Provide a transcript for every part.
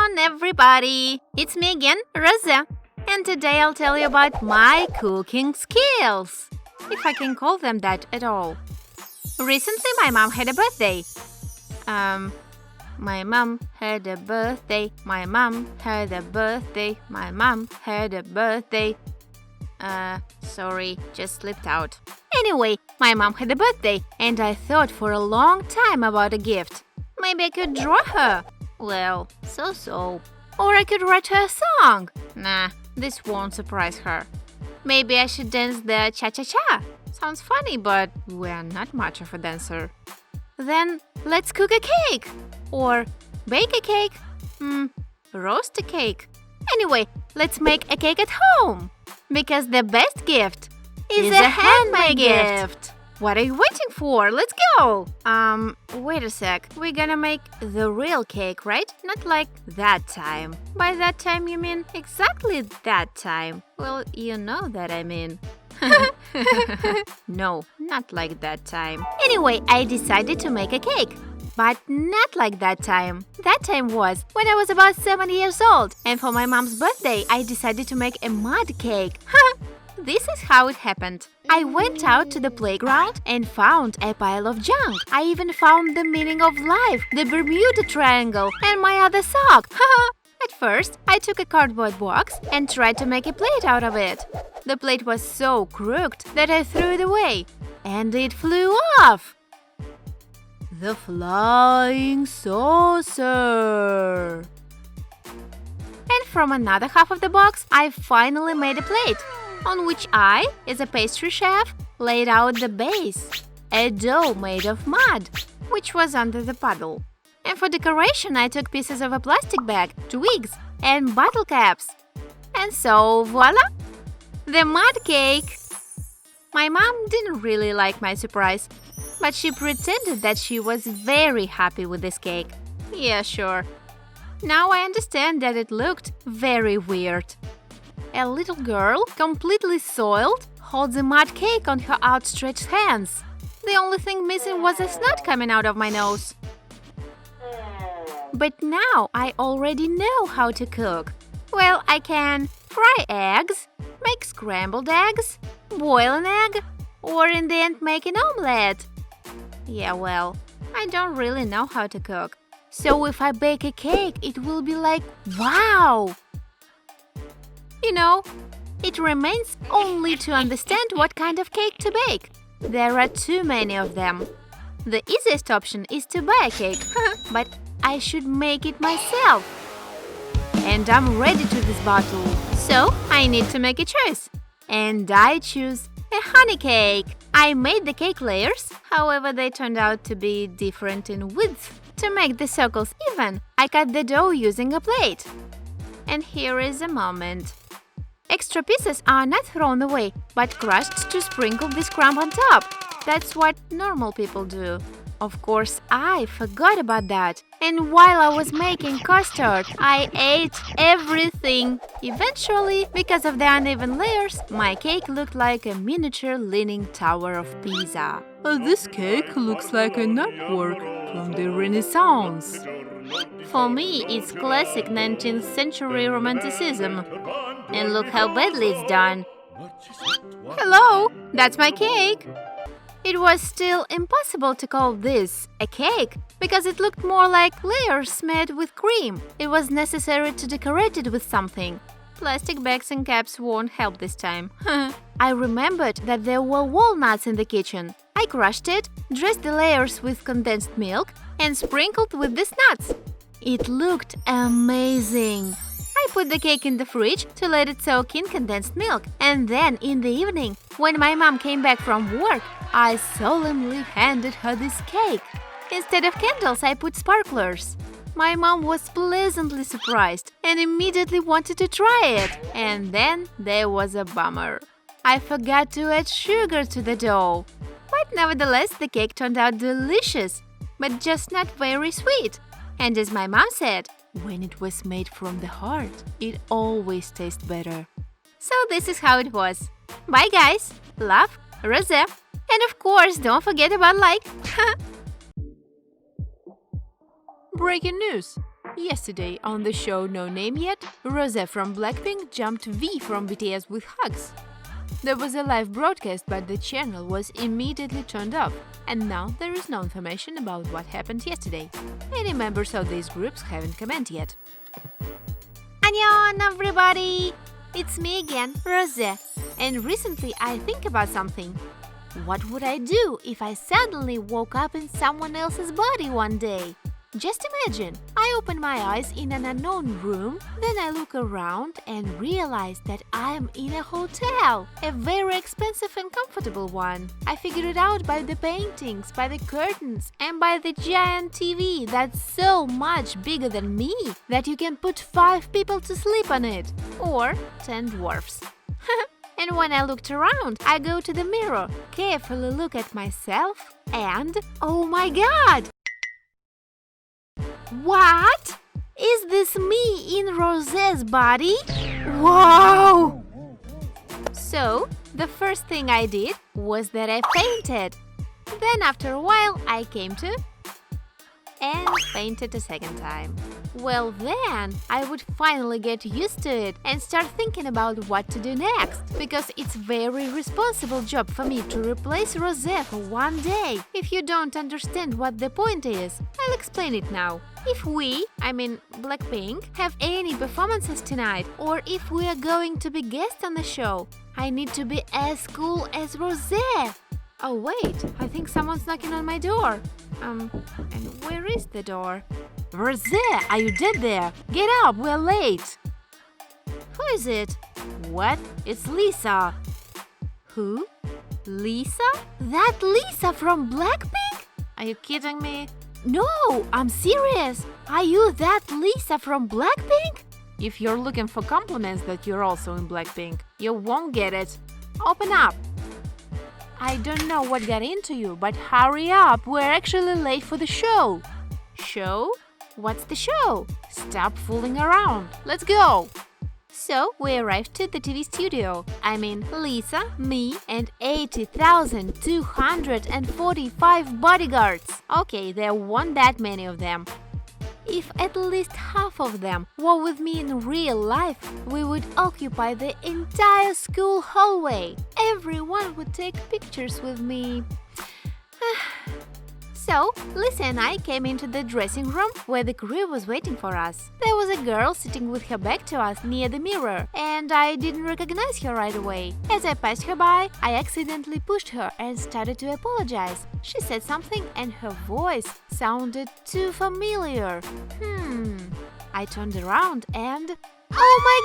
afternoon, everybody! It's me again, Rosa, and today I'll tell you about my cooking skills, if I can call them that at all. Recently, my mom had a birthday. My mom had a birthday. My mom had a birthday. My mom had a birthday. Sorry, just slipped out. Anyway, my mom had a birthday, and I thought for a long time about a gift. Maybe I could draw her. Well, so. Or I could write her a song. Nah, this won't surprise her. Maybe I should dance the cha-cha-cha. Sounds funny, but we're not much of a dancer. Then let's cook a cake. Or bake a cake. Roast a cake. Anyway, let's make a cake at home. Because the best gift is a handmade gift. What are you waiting for? Let's go! Wait a sec. We're gonna make the real cake, right? Not like that time. By that time, you mean exactly that time. Well, you know that I mean. No, not like that time. Anyway, I decided to make a cake. But not like that time. That time was when I was about 7 years old. And for my mom's birthday, I decided to make a mud cake. This is how it happened. I went out to the playground and found a pile of junk. I even found the meaning of life, the Bermuda Triangle, and my other sock. At first, I took a cardboard box and tried to make a plate out of it. The plate was so crooked that I threw it away. And it flew off. The flying saucer. And from another half of the box, I finally made a plate, on which I, as a pastry chef, laid out the base, a dough made of mud, which was under the puddle. And for decoration, I took pieces of a plastic bag, twigs, and bottle caps. And so, voila! The mud cake! My mom didn't really like my surprise, but she pretended that she was very happy with this cake. Yeah, sure. Now I understand that it looked very weird. A little girl, completely soiled, holds a mud cake on her outstretched hands. The only thing missing was a snot coming out of my nose. But now I already know how to cook. Well, I can fry eggs, make scrambled eggs, boil an egg, or in the end make an omelette. Yeah, well, I don't really know how to cook. So if I bake a cake, it will be like, wow! You know, it remains only to understand what kind of cake to bake. There are too many of them. The easiest option is to buy a cake, but I should make it myself. And I'm ready to this battle, so I need to make a choice. And I choose a honey cake. I made the cake layers, however they turned out to be different in width. To make the circles even, I cut the dough using a plate. And here is a moment. Extra pieces are not thrown away, but crushed to sprinkle this crumb on top. That's what normal people do. Of course, I forgot about that. And while I was making custard, I ate everything. Eventually, because of the uneven layers, my cake looked like a miniature leaning tower of Pisa. This cake looks like an artwork from the Renaissance. For me, it's classic 19th century romanticism. And look how badly it's done. Hello, that's my cake. It was still impossible to call this a cake because it looked more like layers smeared with cream. It was necessary to decorate it with something. Plastic bags and caps won't help this time. I remembered that there were walnuts in the kitchen. I crushed it, dressed the layers with condensed milk, and sprinkled with these nuts. It looked amazing. I put the cake in the fridge to let it soak in condensed milk. And then in the evening, when my mom came back from work, I solemnly handed her this cake. Instead of candles, I put sparklers. My mom was pleasantly surprised and immediately wanted to try it. And then there was a bummer. I forgot to add sugar to the dough. But nevertheless, the cake turned out delicious, but just not very sweet. And as my mom said, when it was made from the heart, it always tastes better. So this is how it was. Bye guys, love, Rosa. And of course, don't forget about like. Breaking news! Yesterday, on the show No Name Yet, Rosé from Blackpink jumped V from BTS with hugs. There was a live broadcast, but the channel was immediately turned off, and now there is no information about what happened yesterday. Any members of these groups haven't commented yet. Anneyoung, everybody! It's me again, Rosé. And recently I think about something. What would I do if I suddenly woke up in someone else's body one day? Just imagine, I open my eyes in an unknown room, then I look around and realize that I am in a hotel, a very expensive and comfortable one. I figured it out by the paintings, by the curtains, and by the giant TV that's so much bigger than me that you can put 5 people to sleep on it, or 10 dwarfs. And when I looked around, I go to the mirror, carefully look at myself, and oh my god! What? Is this me in Rosé's body? Wow! So, the first thing I did was that I fainted. Then after a while, I came to and fainted a second time. Well, then I would finally get used to it and start thinking about what to do next, because it's very responsible job for me to replace Rosé for one day. If you don't understand what the point is, I'll explain it now. If we, I mean Blackpink, have any performances tonight, or if we are going to be guests on the show, I need to be as cool as Rosé. Oh wait, I think someone's knocking on my door. And where is the door? Rosé, are you dead there? Get up, we're late. Who is it? What? It's Lisa. Who? Lisa? That Lisa from Blackpink? Are you kidding me? No, I'm serious. Are you that Lisa from Blackpink? If you're looking for compliments that you're also in Blackpink, you won't get it. Open up. I don't know what got into you, but hurry up, we're actually late for the show. Show? What's the show? Stop fooling around. Let's go. So, we arrived at the TV studio. I mean, Lisa, me, and 80,245 bodyguards. Okay, there weren't that many of them. If at least half of them were with me in real life, we would occupy the entire school hallway. Everyone would take pictures with me. So, Lisa and I came into the dressing room where the crew was waiting for us. There was a girl sitting with her back to us near the mirror, and I didn't recognize her right away. As I passed her by, I accidentally pushed her and started to apologize. She said something and her voice sounded too familiar. I turned around and... oh my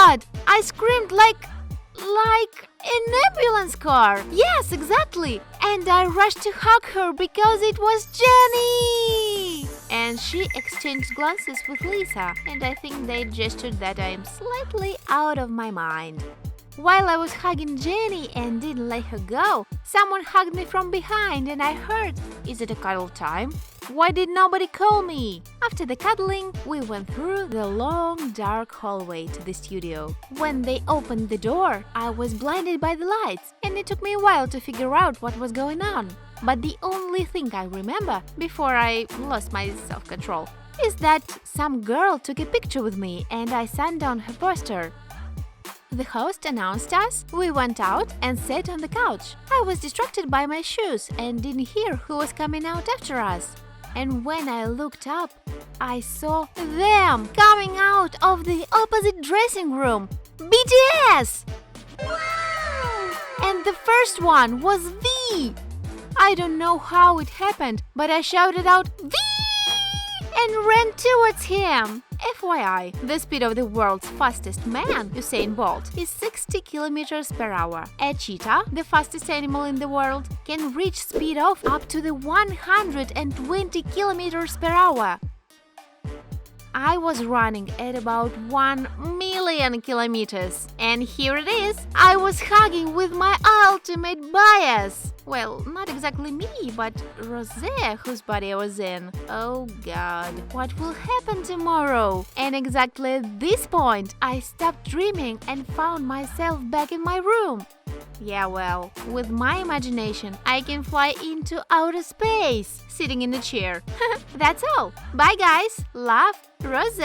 god! I screamed like an ambulance car. Yes, exactly. And I rushed to hug her because it was Jenny. And she exchanged glances with Lisa, and I think they gestured that I am slightly out of my mind. While I was hugging Jenny and didn't let her go, someone hugged me from behind and I heard, "Is it a cuddle time? Why did nobody call me?" After the cuddling, we went through the long, dark hallway to the studio. When they opened the door, I was blinded by the lights, and it took me a while to figure out what was going on. But the only thing I remember, before I lost my self-control, is that some girl took a picture with me and I signed on her poster. The host announced us, we went out and sat on the couch. I was distracted by my shoes and didn't hear who was coming out after us. And when I looked up, I saw them coming out of the opposite dressing room. BTS! Wow! And the first one was V. I don't know how it happened, but I shouted out V and ran towards him. FYI, the speed of the world's fastest man, Usain Bolt, is 60 kilometers per hour. A cheetah, the fastest animal in the world, can reach speed of up to the 120 kilometers per hour. I was running at about 1 million kilometers, and here it is. I was hugging with my ultimate bias. Well, not exactly me, but Rosé, whose body I was in. Oh god, what will happen tomorrow? And exactly at this point, I stopped dreaming and found myself back in my room. Yeah, well, with my imagination, I can fly into outer space, sitting in a chair. That's all. Bye, guys. Love, Rose.